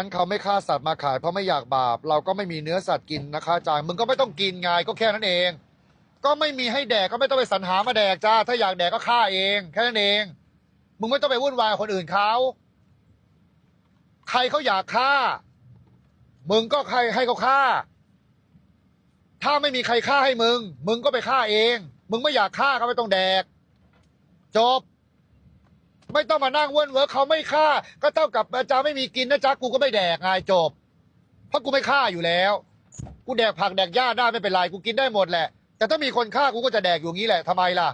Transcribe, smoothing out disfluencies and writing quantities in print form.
นั้นเขาไม่ฆ่าสัตว์มาขายเพราะไม่อยากบาปเราก็ไม่มีเนื้อสัตว์กินนะคะอาจารย์มึงก็ไม่ต้องกินไงก็แค่นั้นเองก็ไม่มีให้แดกก็ไม่ต้องไปสรรหามาแดกจ้าถ้าอยากแดกก็ฆ่าเองแค่นั้นเองมึงไม่ต้องไปวุ่นวายคนอื่นเขาใครเขาอยากฆ่ามึงก็ให้เขาฆ่าถ้าไม่มีใครฆ่าให้มึงก็ไปฆ่าเองมึงไม่อยากฆ่าก็ไม่ต้องแดกจบไม่ต้องมานั่งเว้นเวิร์กเขาไม่ฆ่าก็เท่ากับอาจารย์ไม่มีกินนะจ๊ะกูก็ไม่แดกไงจบเพราะกูไม่ฆ่าอยู่แล้วกูแดกผักแดกหญ้าได้ไม่เป็นไรกูกินได้หมดแหละแต่ถ้ามีคนฆ่ากูก็จะแดกอยู่งี้แหละทำไมล่ะ